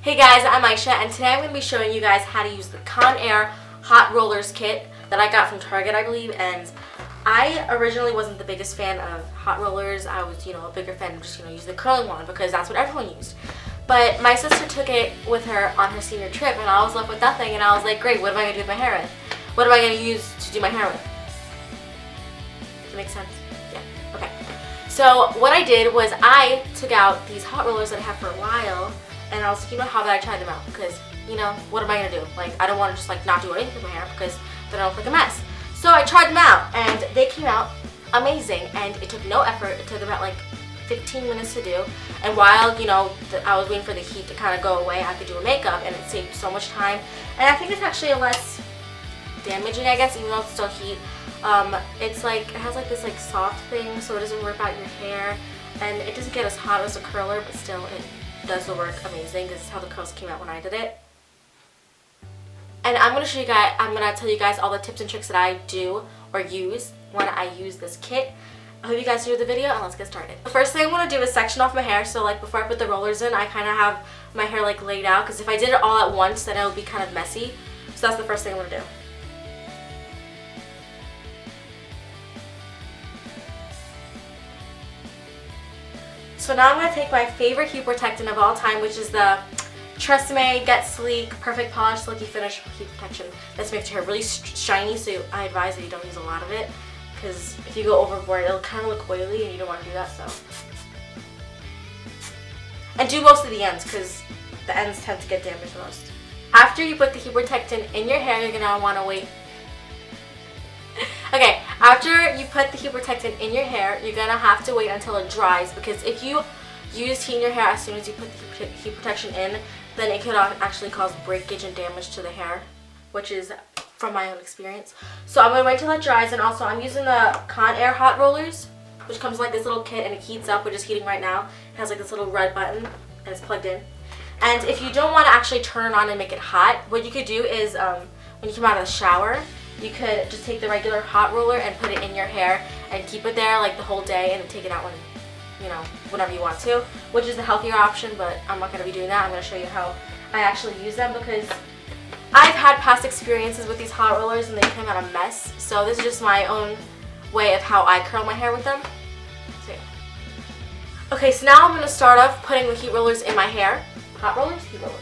Hey guys, I'm Aisha, and today I'm going to be showing you guys how to use the Conair Hot Rollers kit that I got from Target, I believe. And I originally wasn't the biggest fan of hot rollers. I was, a bigger fan of just, using the curling one because that's what everyone used. But my sister took it with her on her senior trip, and I was left with nothing. And I was like, great, what am I going to do with my hair with? What am I going to use to do my hair with? Does that make sense? Yeah. Okay. So what I did was I took out these hot rollers that I had for a while. And I was thinking about how about I tried them out because, what am I going to do? Like, I don't want to just, not do anything with my hair because then I look like a mess. So I tried them out, and they came out amazing, and it took no effort. It took about, 15 minutes to do. And while, I was waiting for the heat to kind of go away, I could do a makeup, and it saved so much time. And I think it's actually less damaging, I guess, even though it's still heat. It has, this, soft thing, so it doesn't rip out your hair. And it doesn't get as hot as a curler, but still, it does the work amazing. This is how the curls came out when I did it. And I'm going to tell you guys all the tips and tricks that I do or use when I use this kit. I hope you guys enjoyed the video, and let's get started. The first thing I want to do is section off my hair. So before I put the rollers in, I kind of have my hair laid out, because if I did it all at once, then it would be kind of messy. So that's the first thing I want to do. So now I'm going to take my favorite heat protectant of all time, which is the Tresemme Get Sleek Perfect Polish Silky Finish Heat Protection. This makes your hair really shiny, so I advise that you don't use a lot of it, because if you go overboard, it'll kind of look oily, and you don't want to do that. So, and do most of the ends, because the ends tend to get damaged most. After you put the heat protectant in your hair, you're going to want to wait. Okay, after you put the heat protectant in your hair, you're going to have to wait until it dries, because if you use heat in your hair as soon as you put the heat protection in, then it could actually cause breakage and damage to the hair, which is from my own experience. So I'm going to wait until that dries, and also I'm using the Conair Hot Rollers, which comes like this little kit, and it heats up, which is heating right now. It has this little red button, and it's plugged in. And if you don't want to actually turn it on and make it hot, what you could do is when you come out of the shower, you could just take the regular hot roller and put it in your hair and keep it there the whole day, and then take it out whenever you want to, which is the healthier option, but I'm not going to be doing that. I'm going to show you how I actually use them, because I've had past experiences with these hot rollers and they came out a mess. So this is just my own way of how I curl my hair with them. So yeah. Okay, so now I'm going to start off putting the heat rollers in my hair. Hot rollers? Heat rollers.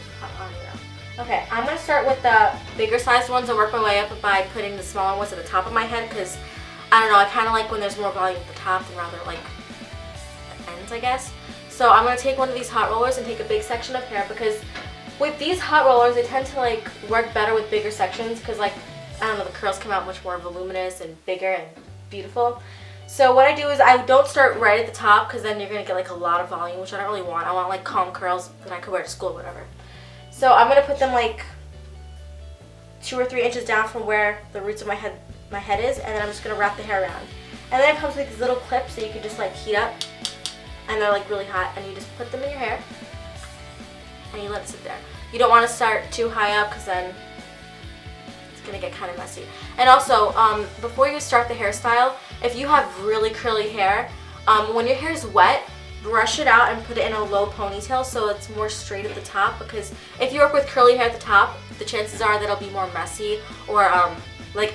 Okay, I'm going to start with the bigger sized ones and work my way up by putting the smaller ones at the top of my head, because, I don't know, I kind of like when there's more volume at the top than rather the ends, I guess. So I'm going to take one of these hot rollers and take a big section of hair, because with these hot rollers, they tend to work better with bigger sections, because I don't know, the curls come out much more voluminous and bigger and beautiful. So what I do is I don't start right at the top, because then you're going to get a lot of volume, which I don't really want. I want calm curls that I could wear to school or whatever. So I'm going to put them 2 or 3 inches down from where the roots of my head is, and then I'm just going to wrap the hair around. And then it comes with these little clips that you can just heat up, and they're really hot, and you just put them in your hair, and you let it sit there. You don't want to start too high up, because then it's going to get kind of messy. And also, before you start the hairstyle, if you have really curly hair, when your hair is wet, brush it out and put it in a low ponytail so it's more straight at the top, because if you work with curly hair at the top, the chances are that it'll be more messy or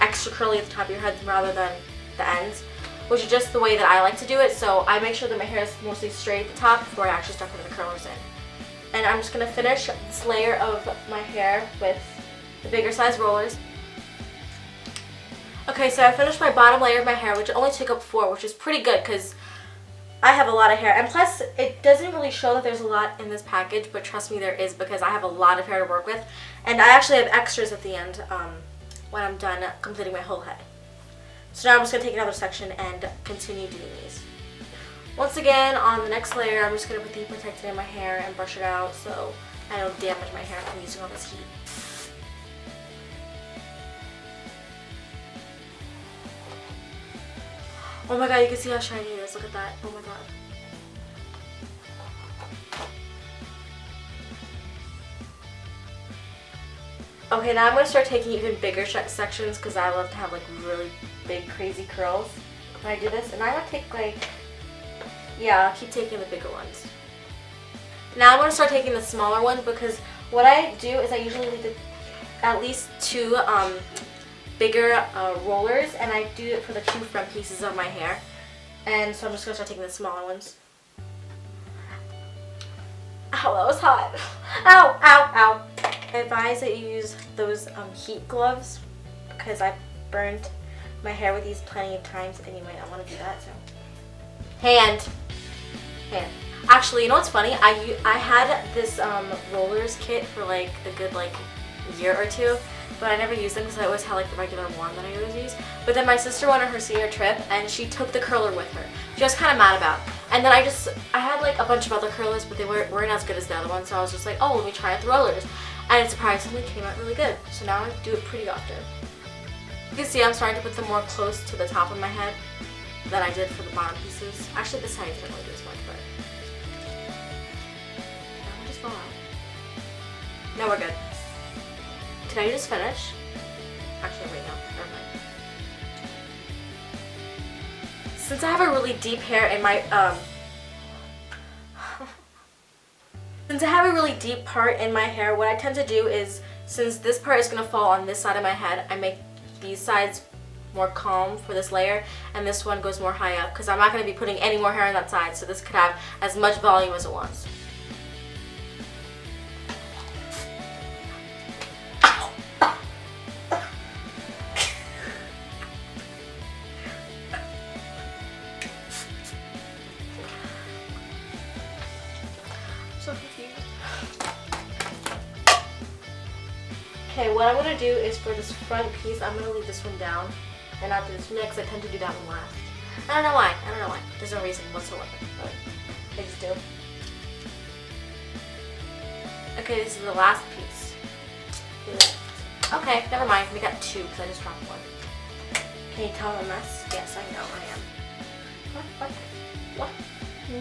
extra curly at the top of your head rather than the ends, which is just the way that I like to do it. So I make sure that my hair is mostly straight at the top before I actually start putting the curlers in. And I'm just going to finish this layer of my hair with the bigger size rollers. Okay, so I finished my bottom layer of my hair, which only took up 4, which is pretty good because I have a lot of hair, and plus it doesn't really show that there's a lot in this package, but trust me, there is, because I have a lot of hair to work with, and I actually have extras at the end when I'm done completing my whole head. So now I'm just going to take another section and continue doing these. Once again, on the next layer, I'm just going to put the heat protectant in my hair and brush it out so I don't damage my hair from using all this heat. Oh my god, you can see how shiny it is. Look at that. Oh my god. Okay, now I'm going to start taking even bigger sections, because I love to have really big crazy curls when I do this. And I'm going to take yeah, I'll keep taking the bigger ones. Now I'm going to start taking the smaller ones, because what I do is I usually leave at least 2 bigger rollers, and I do it for the 2 front pieces of my hair. And so I'm just going to start taking the smaller ones. Ow, that was hot. Ow, ow, ow. I advise that you use those heat gloves because I burned my hair with these plenty of times anyway. I want to do that, so. Hand. Actually, you know what's funny? I had this rollers kit for like a good year or 2, but I never used them because I always had like the regular one that I always use. But then my sister went on her senior trip and she took the curler with her. She was kind of mad about it. And then I had like a bunch of other curlers, but they weren't as good as the other ones, so I was just like, oh, let me try out the rollers. And it surprisingly came out really good. So now I do it pretty often. You can see I'm starting to put them more close to the top of my head than I did for the bottom pieces. Actually, this side didn't really do as much, but now just fall out. Now we're good. Did I just finish? Actually, wait, no, never mind. Since I have a really deep hair in my since I have a really deep part in my hair, what I tend to do is, since this part is gonna fall on this side of my head, I make these sides more calm for this layer, and this one goes more high up because I'm not going to be putting any more hair on that side, so this could have as much volume as it wants. Ow. I'm so confused. Okay, what I'm going to do is for this front piece, I'm going to leave this one down and not do this one because I tend to do that one last. I don't know why. There's no reason whatsoever, but I just do. Okay, this is the last piece. Okay, never mind. We got 2 because I just dropped 1. Can you tell I'm a mess? Yes, I know I am.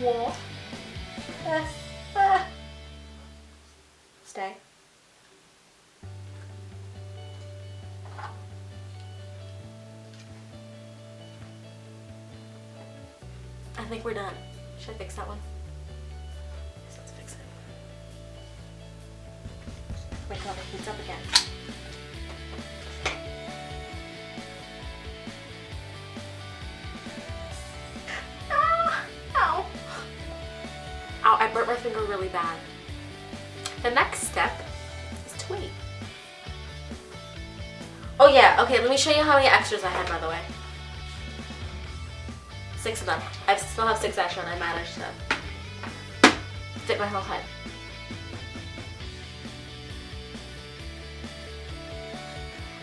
What? Stay. I think we're done. Should I fix that one? Yes, let's fix it. My cover heats up again. Ow! Ow, I burnt my finger really bad. The next step is to wait. Oh yeah, okay, let me show you how many extras I had, by the way. 6 of them. I still have 6 extra and I managed to fit my whole head.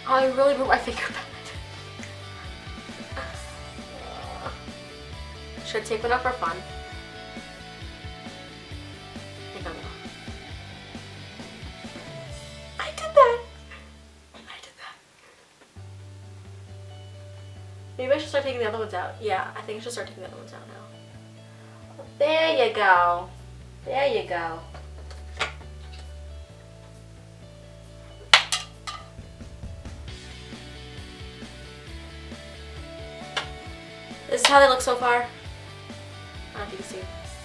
Oh, I really broke my finger bad. Should I take one up for fun? I think I will. I did that! Maybe I should start taking the other ones out. Yeah, I think I should start taking the other ones out now. There you go. There you go. This is how they look so far. I don't know if you can see.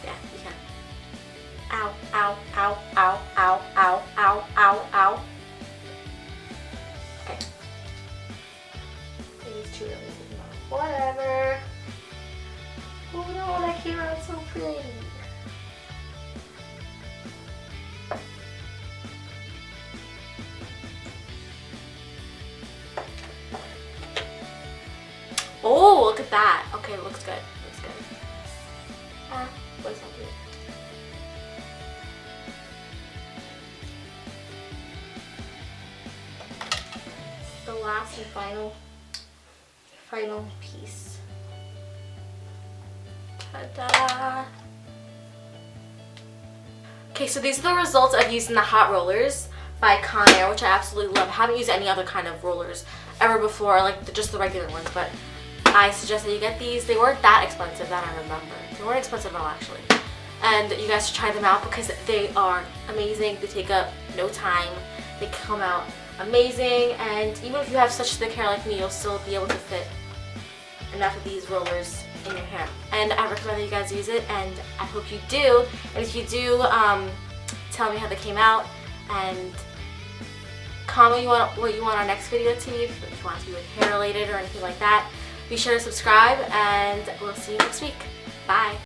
Yeah, you can. Ow, ow, ow, ow, ow, ow, ow, ow, ow. Okay. These 2 really. Whatever. Oh no, that came out so pretty. Oh, look at that. Okay, it looks good. Looks good. What does that do? The last and final piece. Ta-da! Okay, so these are the results of using the hot rollers by Conair, which I absolutely love. I haven't used any other kind of rollers ever before, like just the regular ones, but I suggest that you get these. They weren't that expensive, that I remember. They weren't expensive at all, actually. And you guys should try them out because they are amazing. They take up no time. They come out amazing, and even if you have such thick hair like me, you'll still be able to fit enough of these rollers in your hair. And I recommend that you guys use it, and I hope you do. And if you do, tell me how they came out. and comment what you want our next video to be, if you want it to be with hair related or anything like that. Be sure to subscribe, and we'll see you next week. Bye.